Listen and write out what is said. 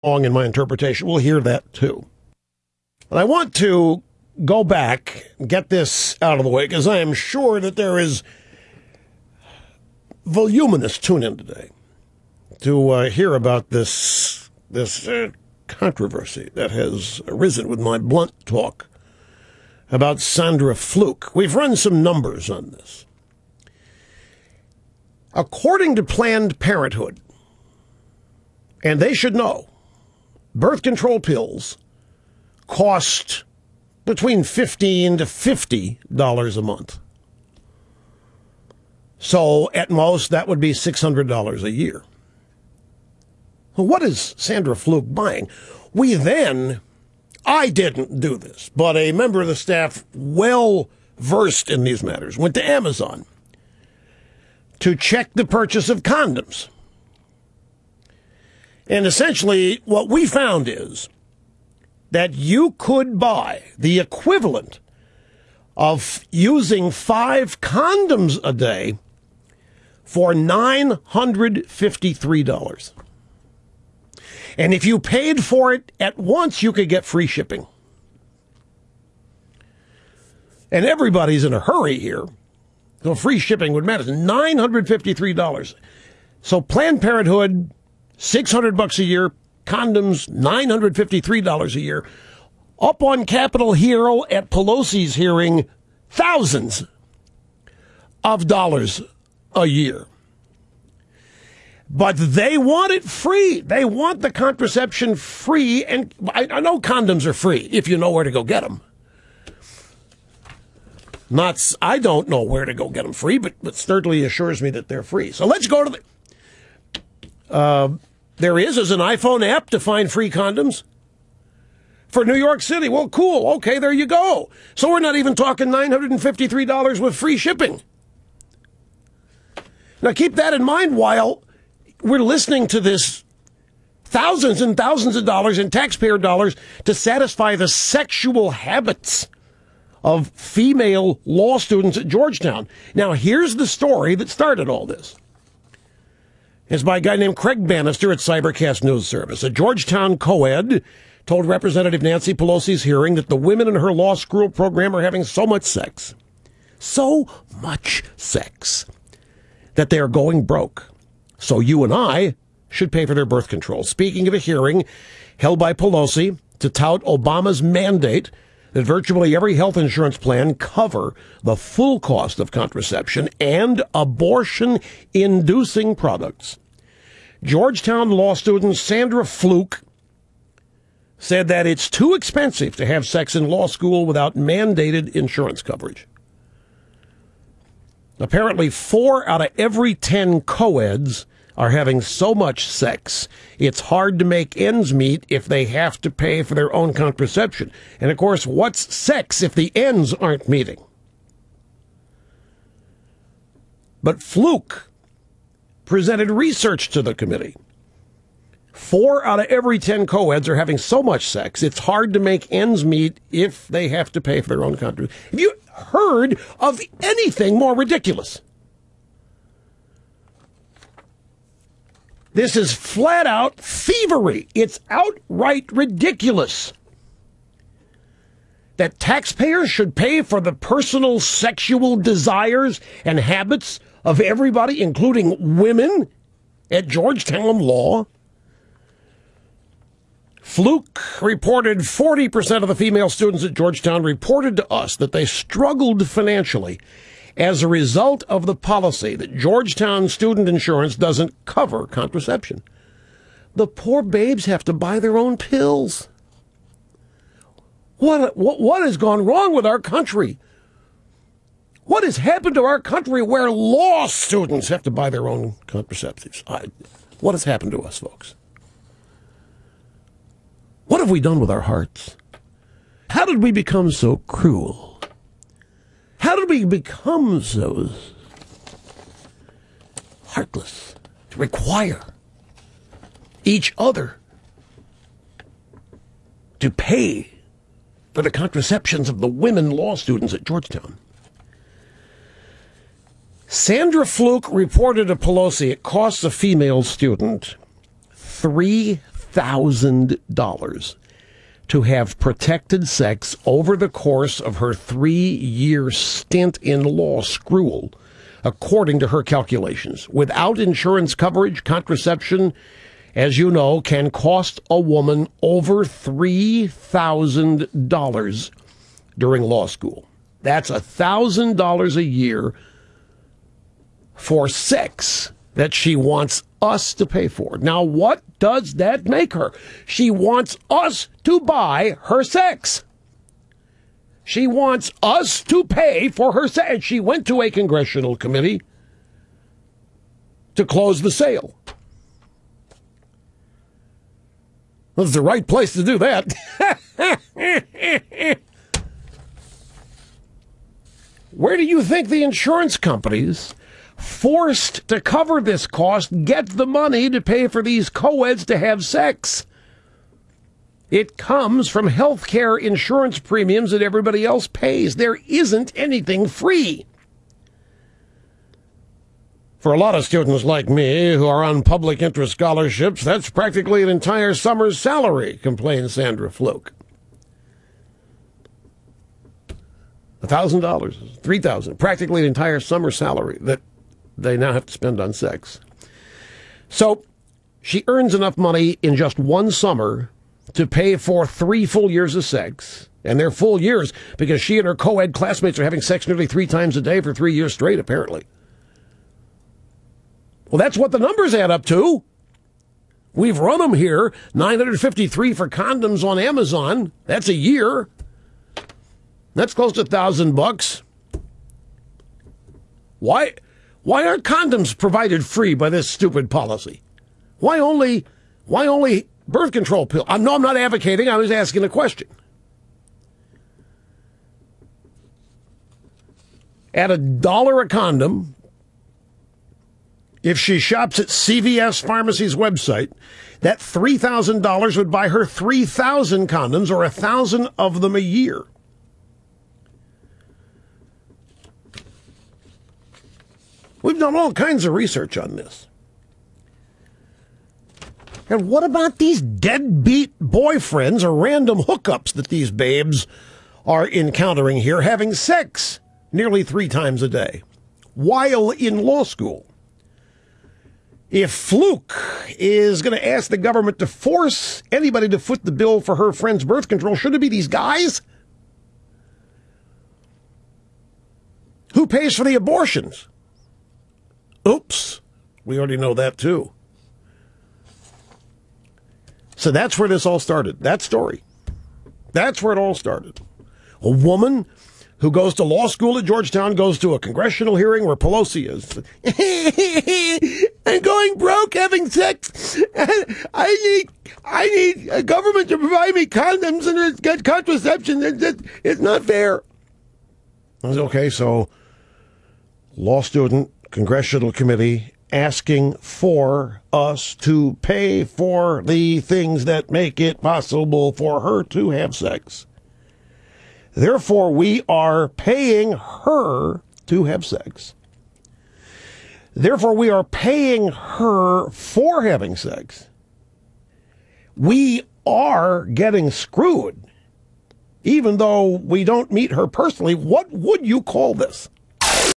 wrong in my interpretation, we'll hear that too. And I want to go back and get this out of the way because I am sure that there is voluminous tune in today to hear about this controversy that has arisen with my blunt talk about Sandra Fluke. We've run some numbers on this. According to Planned Parenthood, and they should know, birth control pills cost between $15 to $50 a month. So at most, that would be $600 a year. Well, what is Sandra Fluke buying? I didn't do this, but a member of the staff well versed in these matters went to Amazon to check the purchase of condoms. And essentially, what we found is that you could buy the equivalent of using 5 condoms a day for $953. And if you paid for it at once, you could get free shipping. And everybody's in a hurry here. So free shipping would matter. $953. So Planned Parenthood, $600 a year. Condoms, $953 a year. Up on Capitol Hill at Pelosi's hearing, thousands of dollars a year. But they want it free. They want the contraception free. And I know condoms are free if you know where to go get them. I don't know where to go get them free, but certainly assures me that they're free. So let's go to there is an iPhone app to find free condoms for New York City. Well, cool. Okay, there you go. So we're not even talking $953 with free shipping. Now keep that in mind while we're listening to this thousands and thousands of dollars in taxpayer dollars to satisfy the sexual habits of female law students at Georgetown. Now, here's the story that started all this. It's by a guy named Craig Bannister at Cybercast News Service. A Georgetown co-ed told Representative Nancy Pelosi's hearing that the women in her law school program are having so much sex, that they are going broke. So you and I should pay for their birth control. Speaking of a hearing held by Pelosi to tout Obama's mandate that virtually every health insurance plan cover the full cost of contraception and abortion-inducing products, Georgetown law student Sandra Fluke said that it's too expensive to have sex in law school without mandated insurance coverage. Apparently, 4 out of every 10 co-eds are having so much sex, it's hard to make ends meet if they have to pay for their own contraception. And, of course, what's sex if the ends aren't meeting? But Fluke presented research to the committee. 4 out of every 10 co-eds are having so much sex, it's hard to make ends meet if they have to pay for their own contraception. Have you heard of anything more ridiculous? This is flat out thievery. It's outright ridiculous that taxpayers should pay for the personal sexual desires and habits of everybody, including women at Georgetown Law. Fluke reported 40% of the female students at Georgetown reported to us that they struggled financially as a result of the policy that Georgetown student insurance doesn't cover contraception. The poor babes have to buy their own pills. What has gone wrong with our country? What has happened to our country where law students have to buy their own contraceptives? What has happened to us, folks? What have we done with our hearts? How did we become so cruel? How did we become so heartless to require each other to pay for the contraceptions of the women law students at Georgetown? Sandra Fluke reported to Pelosi it costs a female student $3,000 $3,000 to have protected sex over the course of her 3-year stint in law school, according to her calculations. Without insurance coverage, contraception, as you know, can cost a woman over $3,000 during law school. That's $1,000 a year for sex that she wants us to pay for. Now, what does that make her? She wants us to buy her sex. She wants us to pay for her sex. She went to a congressional committee to close the sale. Well, it's the right place to do that. Where do you think the insurance companies, forced to cover this cost, get the money to pay for these co-eds to have sex? It comes from health care insurance premiums that everybody else pays. There isn't anything free. For a lot of students like me who are on public interest scholarships, that's practically an entire summer's salary, complains Sandra Fluke. $1,000, $3,000, practically an entire summer salary that they now have to spend on sex. So she earns enough money in just one summer to pay for 3 full years of sex. And they're full years because she and her co-ed classmates are having sex nearly 3 times a day for 3 years straight, apparently. Well, that's what the numbers add up to. We've run them here. $953 for condoms on Amazon. That's a year. That's close to $1,000. Why aren't condoms provided free by this stupid policy? Why only birth control pills? No, I'm not advocating. I was asking a question. At $1 a condom, if she shops at CVS Pharmacy's website, that $3,000 would buy her 3,000 condoms, or 1,000 of them a year. We've done all kinds of research on this. And what about these deadbeat boyfriends or random hookups that these babes are encountering here, having sex nearly 3 times a day while in law school? If Fluke is going to ask the government to force anybody to foot the bill for her friend's birth control, should it be these guys? Who pays for the abortions? Oops, we already know that too. So that's where this all started. That story. That's where it all started. A woman who goes to law school at Georgetown goes to a congressional hearing where Pelosi is. I'm going broke having sex. I need a government to provide me condoms and get contraception. It's not fair. I was okay, so law student, congressional committee asking for us to pay for the things that make it possible for her to have sex. Therefore, we are paying her to have sex. Therefore, we are paying her for having sex. We are getting screwed, even though we don't meet her personally. What would you call this?